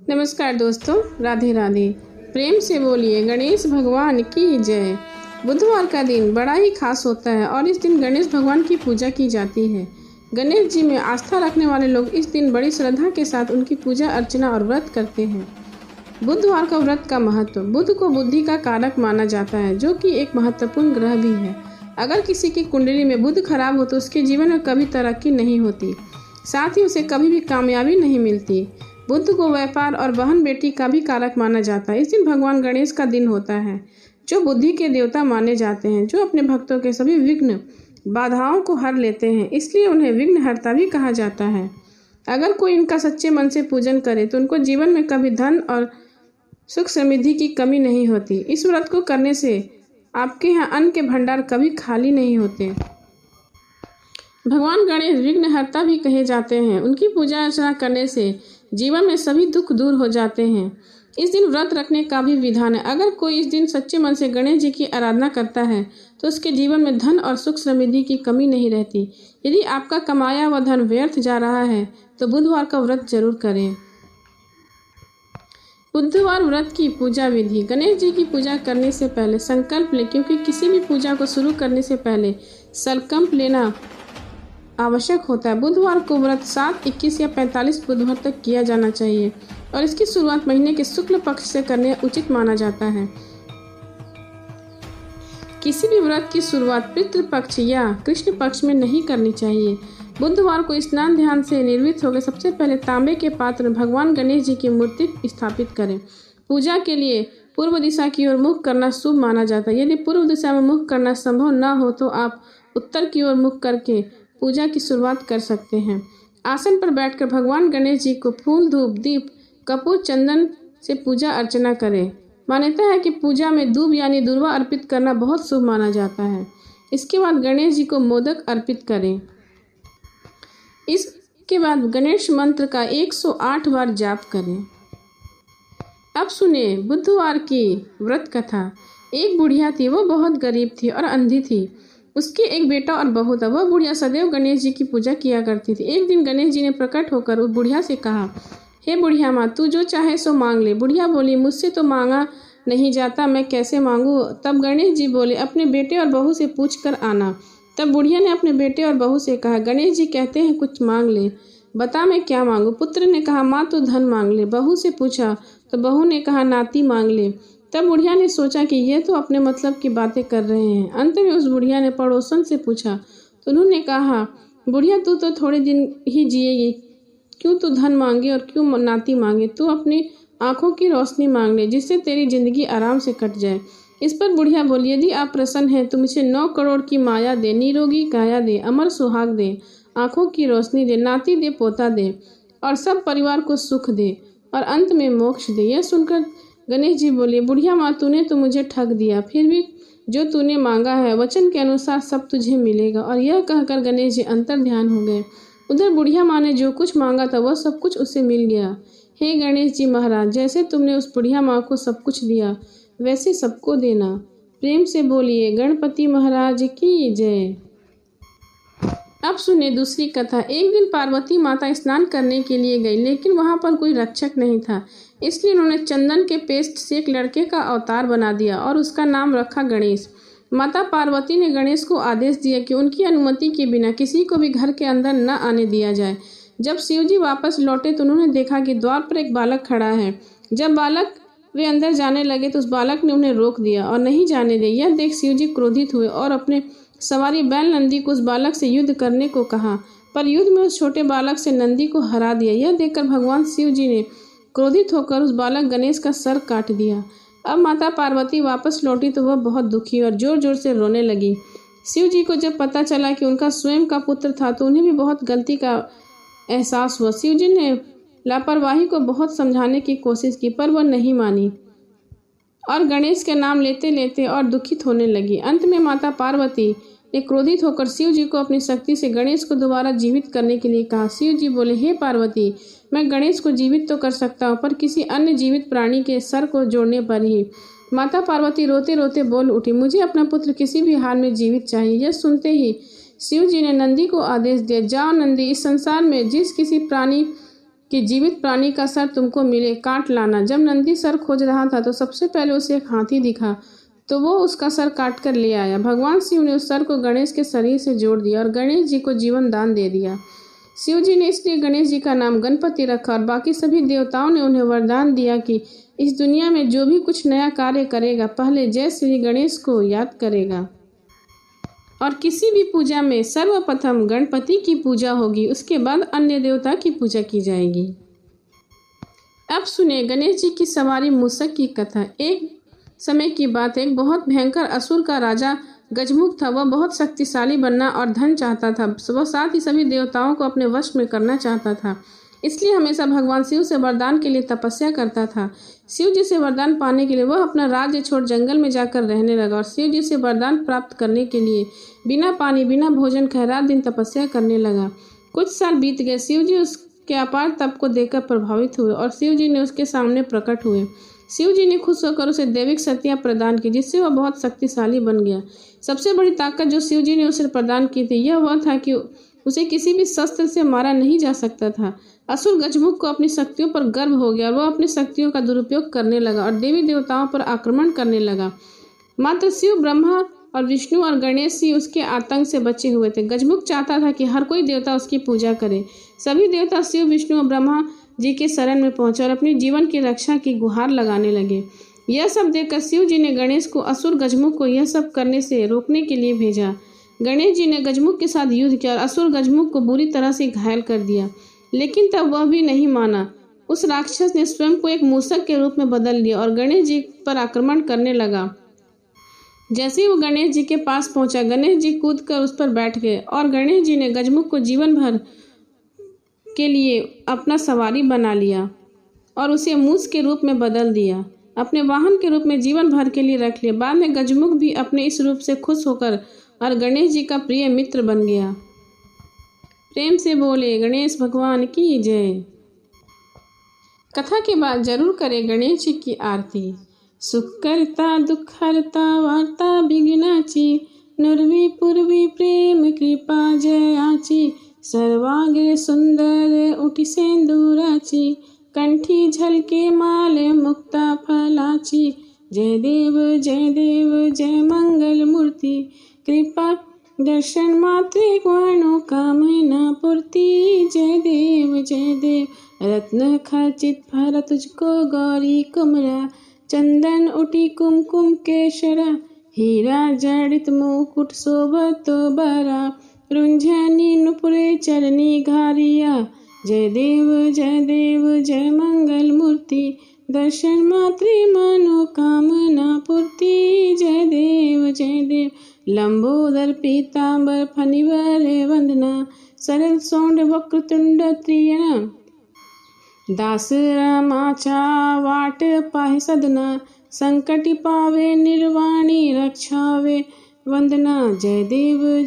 नमस्कार दोस्तों, राधे राधे। प्रेम से बोलिए गणेश भगवान की जय। बुधवार का दिन बड़ा ही खास होता है और इस दिन गणेश भगवान की पूजा की जाती है। गणेश जी में आस्था रखने वाले लोग इस दिन बड़ी श्रद्धा के साथ उनकी पूजा अर्चना और व्रत करते हैं। बुधवार का व्रत का महत्व। बुध को बुद्धि का कारक माना जाता है, जो कि एक महत्वपूर्ण ग्रह भी है। अगर किसी की कुंडली में बुध खराब हो तो उसके जीवन में कभी तरक्की नहीं होती, साथ ही उसे कभी भी कामयाबी नहीं मिलती। बुध को व्यापार और बहन बेटी का भी कारक माना जाता है। इस दिन भगवान गणेश का दिन होता है, जो बुद्धि के देवता माने जाते हैं, जो अपने भक्तों के सभी विघ्न बाधाओं को हर लेते हैं, इसलिए उन्हें विघ्नहर्ता भी कहा जाता है। अगर कोई इनका सच्चे मन से पूजन करे तो उनको जीवन में कभी धन और सुख समृद्धि की कमी नहीं होती। इस व्रत को करने से आपके यहाँ अन्न के भंडार कभी खाली नहीं होते। भगवान गणेश विघ्नहर्ता भी कहे जाते हैं। उनकी पूजा अर्चना करने से जीवन में सभी दुख दूर हो जाते हैं। इस दिन व्रत रखने का भी विधान है। अगर कोई इस दिन सच्चे मन से गणेश जी की आराधना करता है तो उसके जीवन में धन और सुख समृद्धि की कमी नहीं रहती। यदि आपका कमाया हुआ धन व्यर्थ जा रहा है तो बुधवार का व्रत जरूर करें। बुधवार व्रत की पूजा विधि। गणेश जी की पूजा करने से पहले संकल्प लें, क्योंकि किसी भी पूजा को शुरू करने से पहले संकल्प लेना आवश्यक होता है। बुधवार को व्रत 7, 21 या 45 बुधवार तक किया जाना चाहिए और इसकी शुरुआत महीने के शुक्ल पक्ष से करने उचित माना जाता है। किसी भी व्रत की शुरुआत पितृ पक्ष या कृष्ण पक्ष में नहीं करनी चाहिए। बुधवार को स्नान ध्यान से निर्वृत्त होकर सबसे पहले तांबे के पात्र में भगवान गणेश जी की मूर्ति स्थापित करें। पूजा के लिए पूर्व दिशा की ओर मुख करना शुभ माना जाता है। यदि पूर्व दिशा में मुख करना संभव न हो तो आप उत्तर की ओर मुख करके पूजा की शुरुआत कर सकते हैं। आसन पर बैठकर भगवान गणेश जी को फूल, धूप, दीप, कपूर, चंदन से पूजा अर्चना करें। मान्यता है कि पूजा में दूब यानी दूर्वा अर्पित करना बहुत शुभ माना जाता है। इसके बाद गणेश जी को मोदक अर्पित करें। इसके बाद गणेश मंत्र का 108 बार जाप करें। अब सुने बुधवार की व्रत कथा। एक बुढ़िया थी, वो बहुत गरीब थी और अंधी थी। उसके एक बेटा और बहू था। वह बुढ़िया सदैव गणेश जी की पूजा किया करती थी। एक दिन गणेश जी ने प्रकट होकर उस बुढ़िया से कहा, हे बुढ़िया माँ, तू जो चाहे सो मांग ले। बुढ़िया बोली, मुझसे तो मांगा नहीं जाता, मैं कैसे मांगू। तब गणेश जी बोले, अपने बेटे और बहू से पूछ कर आना। तब बुढ़िया ने अपने बेटे और बहू से कहा, गणेश जी कहते हैं कुछ मांग ले, बता मैं क्या मांगू। पुत्र ने कहा, माँ तो धन मांग ले। बहू से पूछा तो बहू ने कहा, नाती मांग ले। तब बुढ़िया ने सोचा कि ये तो अपने मतलब की बातें कर रहे हैं। अंत में उस बुढ़िया ने पड़ोसन से पूछा तो उन्होंने कहा, बुढ़िया तू तो थोड़े दिन ही जिएगी, क्यों तू धन मांगे और क्यों नाती मांगे। तू अपनी आंखों की रोशनी मांग ले, जिससे तेरी जिंदगी आराम से कट जाए। इस पर बुढ़िया बोली, यदि आप प्रसन्न हैं तो मुझे 9 करोड़ की माया दे, निरोगी काया दे, अमर सुहाग दे, आंखों की रोशनी दे, नाती दे, पोता दे और सब परिवार को सुख दे और अंत में मोक्ष दे। यह सुनकर गणेश जी बोले, बुढ़िया माँ, तूने तो मुझे ठग दिया, फिर भी जो तूने मांगा है वचन के अनुसार सब तुझे मिलेगा। और यह कहकर गणेश जी अंतर ध्यान हो गए। उधर बुढ़िया माँ ने जो कुछ मांगा था वह सब कुछ उसे मिल गया। हे गणेश जी महाराज, जैसे तुमने उस बुढ़िया माँ को सब कुछ दिया वैसे सबको देना। प्रेम से बोलिए गणपति महाराज की जय। अब सुने दूसरी कथा। एक दिन पार्वती माता स्नान करने के लिए गई, लेकिन वहां पर कोई रक्षक नहीं था। इसलिए उन्होंने चंदन के पेस्ट से एक लड़के का अवतार बना दिया और उसका नाम रखा गणेश। माता पार्वती ने गणेश को आदेश दिया कि उनकी अनुमति के बिना किसी को भी घर के अंदर न आने दिया जाए। जब शिवजी वापस लौटे तो उन्होंने देखा कि द्वार पर एक बालक खड़ा है। जब बालक वे अंदर जाने लगे तो उस बालक ने उन्हें रोक दिया और नहीं जाने दिया। यह देख शिवजी क्रोधित हुए और अपने सवारी बैल नंदी को उस बालक से युद्ध करने को कहा, पर युद्ध में उस छोटे बालक से नंदी को हरा दिया। यह देखकर भगवान शिव जी ने क्रोधित होकर उस बालक गणेश का सर काट दिया। अब माता पार्वती वापस लौटी तो वह बहुत दुखी और जोर जोर से रोने लगी। शिव जी को जब पता चला कि उनका स्वयं का पुत्र था तो उन्हें भी बहुत गलती का एहसास हुआ। शिव जी ने लापरवाही को बहुत समझाने की कोशिश की, पर वह नहीं मानी और गणेश के नाम लेते लेते और दुखित होने लगी। अंत में माता पार्वती ने क्रोधित होकर शिव जी को अपनी शक्ति से गणेश को दोबारा जीवित करने के लिए कहा। शिव जी बोले, हे पार्वती, मैं गणेश को जीवित तो कर सकता हूँ, पर किसी अन्य जीवित प्राणी के सर को जोड़ने पर ही। माता पार्वती रोते रोते बोल उठी, मुझे अपना पुत्र किसी भी हाल में जीवित चाहिए। यह सुनते ही शिव जी ने नंदी को आदेश दिया, जाओ नंदी, इस संसार में जिस किसी प्राणी कि जीवित प्राणी का सर तुमको मिले, काट लाना। जब नंदी सर खोज रहा था तो सबसे पहले उसे एक हाथी दिखा, तो वो उसका सर काट कर ले आया। भगवान शिव ने उस सर को गणेश के शरीर से जोड़ दिया और गणेश जी को जीवन दान दे दिया। शिव जी ने इसलिए गणेश जी का नाम गणपति रखा और बाकी सभी देवताओं ने उन्हें वरदान दिया कि इस दुनिया में जो भी कुछ नया कार्य करेगा पहले जय श्री गणेश को याद करेगा और किसी भी पूजा में सर्वप्रथम गणपति की पूजा होगी, उसके बाद अन्य देवता की पूजा की जाएगी। अब सुने गणेश जी की सवारी मूषक की कथा। एक समय की बात है, एक बहुत भयंकर असुर का राजा गजमुख था। वह बहुत शक्तिशाली बनना और धन चाहता था। वह साथ ही सभी देवताओं को अपने वश में करना चाहता था, इसलिए हमेशा भगवान शिव से वरदान के लिए तपस्या करता था। शिव जी से वरदान पाने के लिए वह अपना राज्य छोड़ जंगल में जाकर रहने लगा और शिव जी से वरदान प्राप्त करने के लिए बिना पानी बिना भोजन खाए रात दिन तपस्या करने लगा। कुछ साल बीत गए। शिव जी उसके अपार तप को देखकर प्रभावित हुए और शिव जी ने उसके सामने प्रकट हुए। शिव जी ने खुश होकर उसे दैविक शक्तियाँ प्रदान की, जिससे वह बहुत शक्तिशाली बन गया। सबसे बड़ी ताकत जो शिव जी ने उसे प्रदान की थी यह वह था कि उसे किसी भी शस्त्र से मारा नहीं जा सकता था। असुर गजमुख को अपनी शक्तियों पर गर्व हो गया और वह अपनी शक्तियों का दुरुपयोग करने लगा और देवी देवताओं पर आक्रमण करने लगा। मात्र शिव, ब्रह्मा और विष्णु और गणेश ही उसके आतंक से बचे हुए थे। गजमुख चाहता था कि हर कोई देवता उसकी पूजा करे। सभी देवता शिव, विष्णु और ब्रह्मा जी के शरण में पहुंचे और अपने जीवन की रक्षा की गुहार लगाने लगे। यह सब देखकर शिव जी ने गणेश को असुर गजमुख को यह सब करने से रोकने के लिए भेजा। गणेश जी ने गजमुख के साथ युद्ध किया और असुर गजमुख को बुरी तरह से घायल कर दिया, लेकिन तब वह भी नहीं माना। उस राक्षस ने स्वयं को एक मूषक के रूप में बदल लिया और गणेश जी पर आक्रमण करने लगा। जैसे ही वो गणेश जी के पास पहुंचा, गणेश जी कूदकर उस पर बैठ गए और गणेश जी ने गजमुख को जीवन भर के लिए अपना सवारी बना लिया और उसे मूस के रूप में बदल दिया, अपने वाहन के रूप में जीवन भर के लिए रख लिया। बाद में गजमुख भी अपने इस रूप से खुश होकर और गणेश जी का प्रिय मित्र बन गया। प्रेम से बोले गणेश भगवान की जय। कथा के बाद जरूर करें गणेश जी की आरती। सुख करता दुख हरता वार्ता विघ्नाची, नुरवी पूर्वी प्रेम कृपा जयाची, सर्वांगे सुंदर उठी सेंदुराची, कंठी झलके माल मुक्ता फलाची, जय देव जय मंगल मूर्ति, कृपा दर्शन मात्रे मनोकामना पूर्ति, जय देव रत्न खचित भर तुझको गौरी कुमरा, चंदन उठी कुमकुम केशरा, हीरा जड़ित मुकुट शोभतो बरा, रुंझनी नुपुरे चरनी घारिया, जय देव जय मंगल मूर्ति, दर्शन मात्रे मनोकामना पूर्ति, जय देव लंबोदर पीतांबर फनिवर वंदना, सरल सौंड वक्रतुंड त्रियना, दास रामाचा वाट पाहि सदना, संकटि पावे निर्वाणी रक्षावे वंदना, जय देव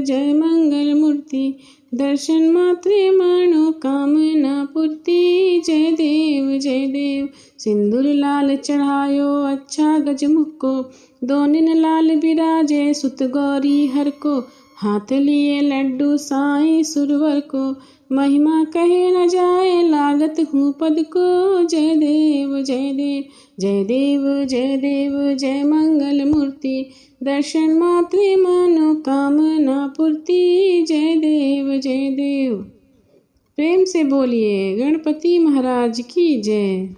जय मंगल मूर्ति, दर्शन मात्रे मनोकामना पूर्ति, जय देव सिंदूर लाल चढ़ायो अच्छा गजमुख को, दोनिन लाल बिराजे सुत गौरी हर को, हाथ लिए लड्डू साईं सुरवर को, महिमा कहे न जाए लागत हूँ पद को, जय देव जय मंगल मूर्ति, दर्शन मात्रे मनोकामना पूर्ति, जय देव। प्रेम से बोलिए गणपति महाराज की जय।